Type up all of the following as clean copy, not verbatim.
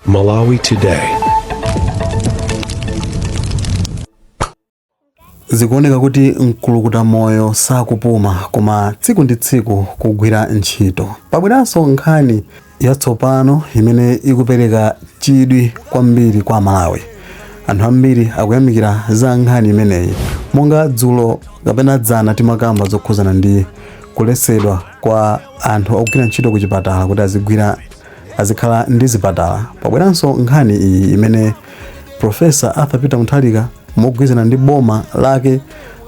Malawi Today. Zikuoneka kuti mkulukuta moyo sakupuma koma tsiku ndi tsiku kugwira ntchito. Pabweranso nkhani yatsopano imene ikupereka chidwi kwambiri kwa Malawi. Anthu ambiri akuyamikira za nkhani imeneyi. Monga dzulo kapena dzana timakamba zokhuzana ndi kulesedwa kwa anthu ogwira ntchito ku chipatala kuti azikhala ndi zipatala. Pabweranso nkhani iyi imene Profesa Arthur Peter Mutharika mogwirizana ndi boma lake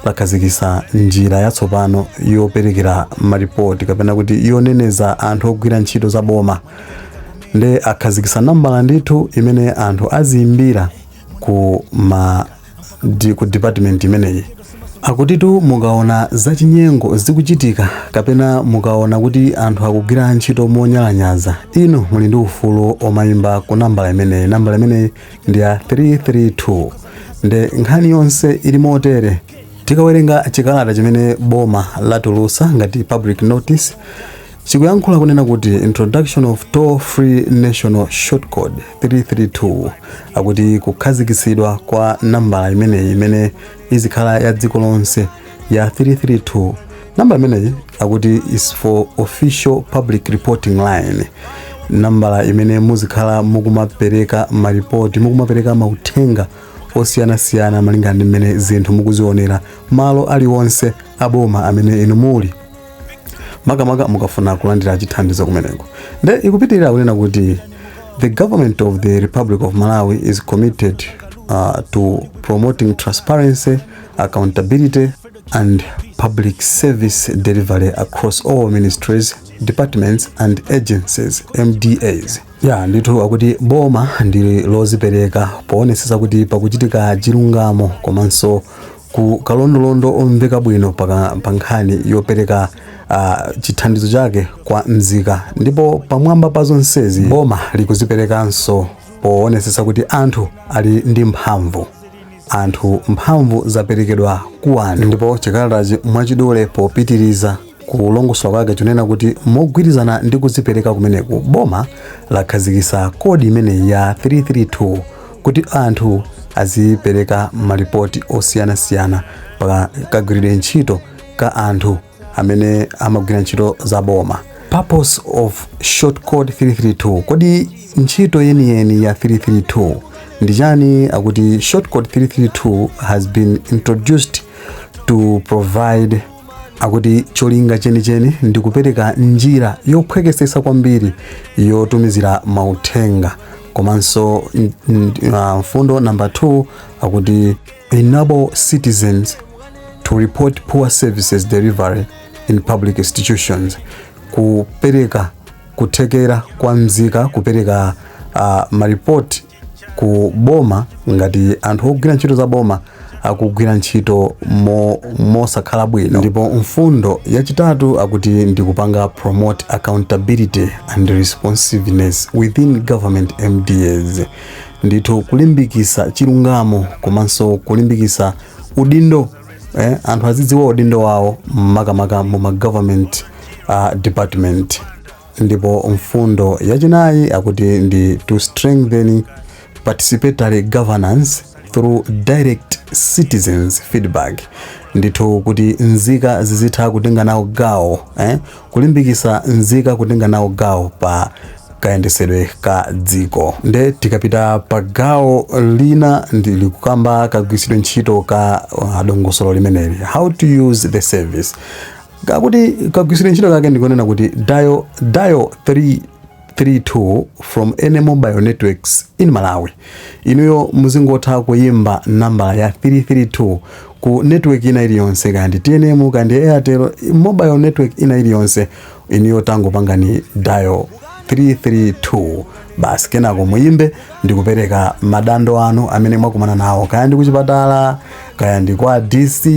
lakhazikitsa njira yatsopano yoperekera maripoti kapena kuti yoneneza anthu ogwira ntchito za boma. Nde akhazikitsa nambala ndithu imene anthu aziyimbira ku department imeneyi. Akutitu mukaona zachinyengo zikuchitika kapena mukaona kuti anthu akugwira ntchito monyalanyaza, inu muli ndi ufulu omayimba ku nambala imeneyi. Nambala imeneyi ndi ya 332. Nde nkhani yonse ili motere. Tikawerenga chikalata chimene boma latulutsa ngati public notice, chikuyankhula kunena kuti introduction of toll-free national short code 332, akuti kukhazikitsidwa kwa nambala imeneyi imene izikhala ya dziko lonse ya 332. Nambala imeneyi akuti is for official public reporting line. Nambala imene muzikhala mukumapereka maripoti, mukumapereka mauthenga osiyanasiyana malingana ndi mmene zinthu mukuzionera malo aliwonse aboma amene inu muli, makamaka mukafuna kulandira chithandizo kumeneko. Nde ikupitirira kunena kuti the government of the Republic of Malawi is committed to promoting transparency, accountability and public service delivery across all ministries, departments and agencies, MDAs. Ndithu akuti boma ndi lozipereka poonetsetsa kuti pakuchitika chilungamo komanso ku kalondolondo omveka bwino pa nkhani yopereka chithandizo chake kwa mzika. Ndipo pamwamba pa zonsezi boma likuziperekanso poonetsetsa kuti anthu ali ndi mphamvu. Mphamvu zaperekedwa ku anthu. Ndipo chikalatachi mwachidule popitiriza kulongosola kwake chonena kuti mogwirizana ndi kuzipereka kumeneku, boma lakhazikitsa kodi imeneyi ya 332 kuti anthu azipereka maripoti osiyanasiyana pa kagwiridwe ntchito ka anthu amene amagwira ntchito za boma. Purpose of short code 332, kodi ntchito yeniyeni ya 332 ndi chani? Akuti short code 332 has been introduced to provide, akuti cholinga chenicheni ndi kupereka njira yophwekesesa kwambiri yotumizira mauthenga. Komanso mfundo number 2 akuti enable citizens to report poor services delivery in public institutions, kupereka kuthekera kwa mzika kupereka maripoti ku boma ngati anthu ogwira ntchito za boma akugwira ntchito mosakhala bwino. Ndipo mfundo yachitatu akuti ndikupanga promote accountability and responsiveness within government MDAs, ndithu kulimbikitsa chilungamo komanso kulimbikitsa udindo, anthu azidziwa udindo wawo makamaka mu government department. Ndipo mfundo yachinayi akuti ndi to strengthen participatory governance through direct citizens feedback, ndithu kuti nzika zizitha kutenga nawo gawo, kulimbikitsa nzika kutenga nawo gawo pa kayendesedwe ka dziko. Nde tikapita pa gawo lina ndili kukamba kagwiritsidwe ntchito ka dongosolo limeneli, how to use the service. Kakuti kagwiritsidwe ntchito kake ndikonena kuti dial 332 from any mobile networks in Malawi. Inuyo muzingotha kuyimba nambala ya 332 ku network ina iliyonse, kandi TNM kandi Airtel, mobile network ina iliyonse. Inuyo tangopangani dial 332 basi, kenako muyimbe ndi kupereka madando anu amene mwakumana nawo, kaya ndi kuchipatala, kaya ndi kwa DC,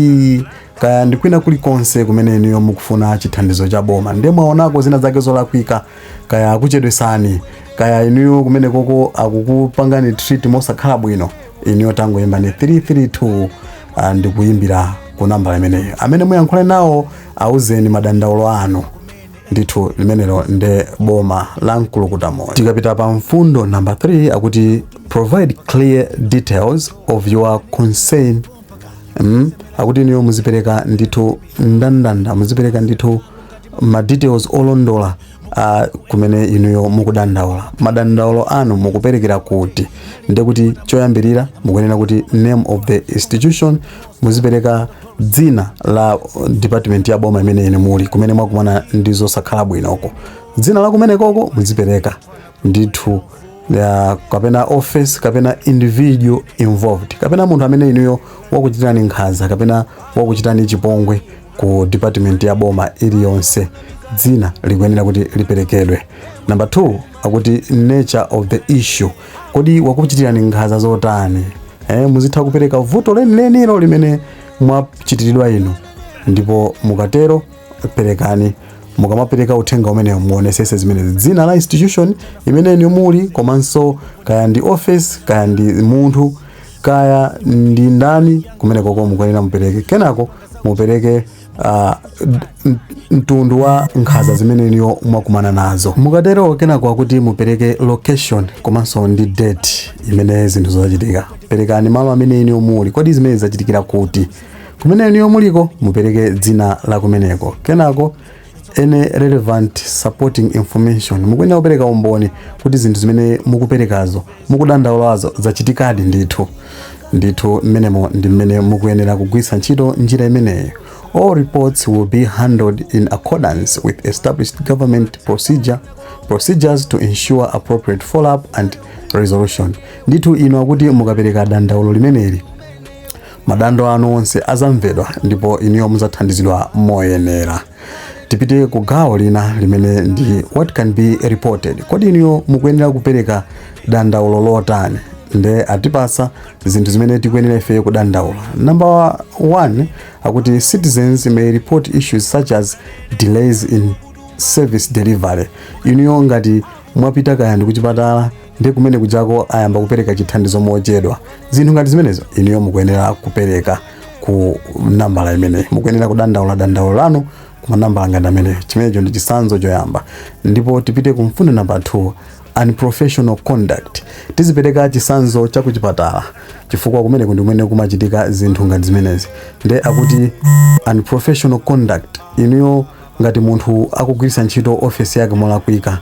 kaya ndi kwina kulikonse kumene inuyo mukufuna chithandizo cha boma. Ndiye mwaonako zina zake zolakwika, kaya akuchedwesani, kaya inuyo kumene koko akukupangani treat mosakhala bwino, inuyo tangoyimba ni 332 ndi kuyimbira ku nambala imeneyo. Amene muyankhule nawo auzeni madandaulo anu. ndithu limenelo nde boma la Nkulukuta Moyo. Tikapita pa mfundo number 3 akuti provide clear details of your concern. Akuti niyo muzipereka ndithu ndandanda, muzipereka ndithu ma details olondola kumene inuyo mukudandaula. Madandaulo anu mukuperekera kuti, nde kuti choyambirira mukuyenera kuti name of the institution, muzipereka dzina la department ya boma imene ine muli kumene mwakumana ndizo sakhala bwinoko. Dzina la kumenekoko muzipereka ndithu kapena office kapena individual involved kapena munthu amene inuyo wakuchitirani nkhanza kapena wakuchitani chipongwe ku department ya boma iliyonse, dzina likuyenera kuti liperekedwe. Number 2 akuti nature of the issue, kodi wakuchitirani nkhanza zotani. Muzitha kupereka vuto lenileno limene mwachitiridwa inu, ndipo mukatero perekani. Mukamapereka uthenga umeneyo muonesese zimene dzina la institution imene inu muli, komanso kaya ndi office kaya ndi munthu kaya ndi ndani kumene koko mukuyenera mupereke. Kenako mupereke mtundu wa nkhanza zimene niyo mwakumana nazo. Mukatero kenako akuti mupereke location komanso ndi date imene zinthu zachitika. Perekani malo amene inu muli, kodi zimene zachitikira kuti. Kumene inu muliko mupereke dzina la kumeneko. Kenako any relevant supporting information, mukuyenera kupereka umboni kuti zinthu zimene mukuperekazo mukudandaulazo zachitikadi ndithu mmenemo ndi mmene mukuyenera kugwiritsa ntchito njira imeneyo. All reports will be handled in accordance with established government procedures to ensure appropriate follow-up and resolution. Ndithu ino akuti mukapereka dandaulo limeneli, madando anu onse azamvedwa ndipo iniyo muzathandizidwa moyenera. Tipite ku gawo lina limene ndi what can be reported. Kodi iniyo mukuyenera kupereka dandaulo lotani? Nde atipasa zinthu zimene tikuyenera ife kudandaula. Number 1 akuti citizens may report issues such as delays in service delivery. Iniyo ngati mwapita kaya ndi kuchipatala ndi kumene kujako ayamba kupereka chithandizo mochedwa, zinthu ngati zimenezo iniyo mukuyenera kupereka ku nambala imene. Mukuyenera kudandaula dandaulo lanu ku nambala ngati amene. Chimenecho ndi chisanzo choyamba. Ndipo tipite ku mfundo number 2 unprofessional conduct. Tizipereka chisanzo cha kuchipatala chifukwa kumene kumene kumachitika zinthu ngati zimenezi. Nde akuti unprofessional conduct, iniyo ngati munthu akugwiritsa ntchito office yake molakwika,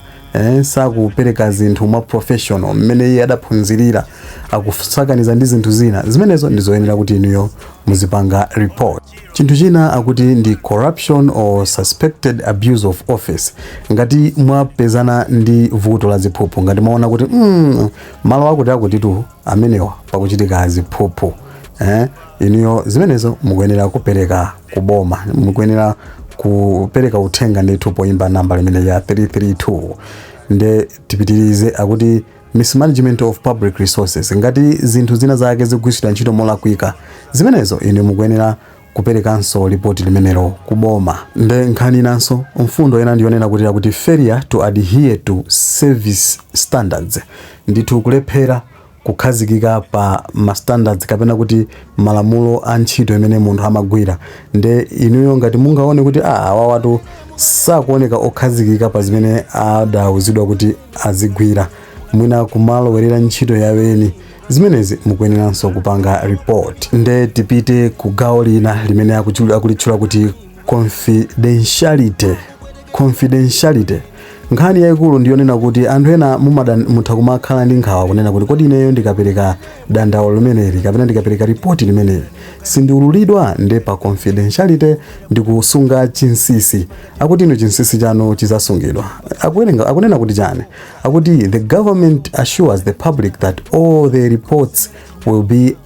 sakupereka zinthu mwa professional mmene iye adaphunzirira, akusakaniza ndi zinthu zina, zimenezo ndizoyenera kuti iniyo muzipanga report. Chinthu china akuti ndi corruption or suspected abuse of office. Ngati mwapezana ndi vuto la ziphuphu, ngati mwaona kuti malo akuti tu amenewa pakuchitika ziphuphu, iniyo zimenezo mukuyenera kupereka kuboma, mukuyenera kupereka uthenga ndithu poimba namba limene ya 332. Nde tipitirize akuti mismanagement of public resources. Ngati zinthu zina zake zigwiritsidwa ntchito molakwika, zimenezo ine mukuyenera kuperekanso ripoti limenelo kuboma. Nde nkhani nanso mfundo ena ndionena kuti failure to adhere to service standards, ndithu kulephera kukhazikika pa ma standards kapena kuti malamulo a ntchito imene munthu amagwira. Nde inuyo ngati mungaone kuti awa watu sakuoneka okhazikika pa zimene adauzidwa kuti azigwira, mwina kumalowerera ntchito yaweni, zimenezi mukuyeneranso kupanga report. Nde tipite ku gawo lina limene akulitchula kuti confidentiality. Nkhani yaikulu ndionena kuti anthu ena mutha kumakhala ndi nkhawa kunena kuti kodi ineyo ndikapereka dandaulo limeneli kapena ndikapereka report limeneli sindiululidwa. Nde pa confidentiality ndikusunga chinsisi. Akuti ino chinsisi chanu chizasungidwa. Akunena kuti chani? Akuti the government assures the public that all the reports will be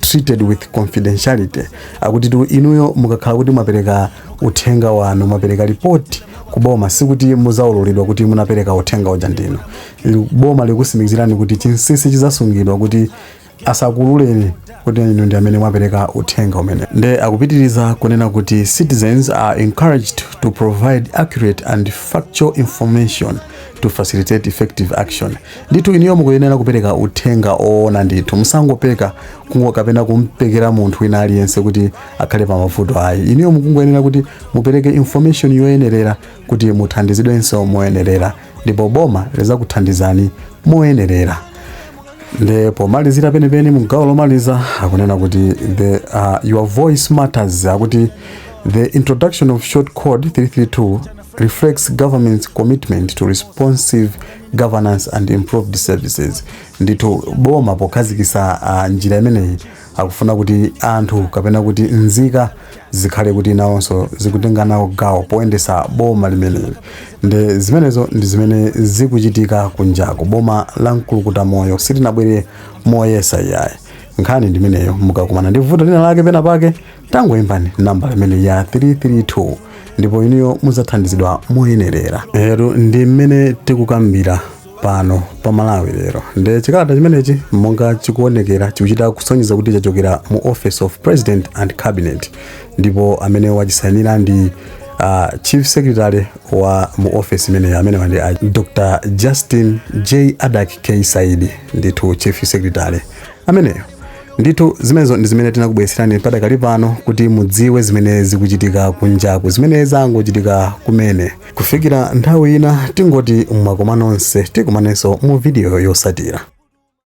treated with confidentiality. Akuti tu inuyo mukakhala kuti mwapereka uthenga wanu, mwapereka report kuboma, sikuti muzaululidwa kuti munapereka uthenga uja ndino. Boma likusimikizirani kuti chinsisi chizasungidwa kuti asakululeni kuti inu ndi amene mwapereka uthenga umene. Nde akupitiriza kunena kuti citizens are encouraged to provide accurate and factual information to facilitate effective action. Ndithu iniyo mukuyenera kupereka uthenga oona ndithu, musangopeka kapena kumpekera munthu wina aliyense kuti akhale pa mavuto ayi. Iniyo mukungoyenera kuti mupereke information yoyenerera kuti muthandizidwenso moyenerera, ndipo boma lizakuthandizani moyenerera. Nde pomalizira penepene mugawo lomaliza akunena kuti your voice matters, akuti the introduction of short code 332 reflects government's commitment to responsive governance and improved services. Ndithu boma pokhazikisa njira imeneyi akufuna kuti anthu kapena kuti nzika zikhale kuti nawonso zikutenga nawo gawo poyendesa boma limeneli. Nde zimenezo ndi zimene zikuchitika kunjaku. Boma la Mkulukuta Moyo silinabwere moyesa iyayi. Nkhani ndi imeneyo. Mukakumana ndi vuto lina lake pena pake tangoyimbani namba imene ya 332 ndipo iniyo muzathandizidwa moyenerera. Ero ndi mmene tikukambira pano pa Malawi lero. Nde chikalata chimenechi monga chikuonekera chikuchita kusonyeza kuti chachokera mu Office of President and Cabinet, ndipo amene wachisainira ndi Chief Secretary wa mu office imene amene ndi Dr. Justin J. Adak K. Saidi, ndithu Chief Secretary ameneyo. Ndithu zimenezo ndi zimene tinakubweretserani padakali pano kuti mudziwe zimene zikuchitika kunjaku, zimene zangochitika kumene. Kufikira nthawi ina tingoti mwakomanonse, tikumanenso mu video yosatira.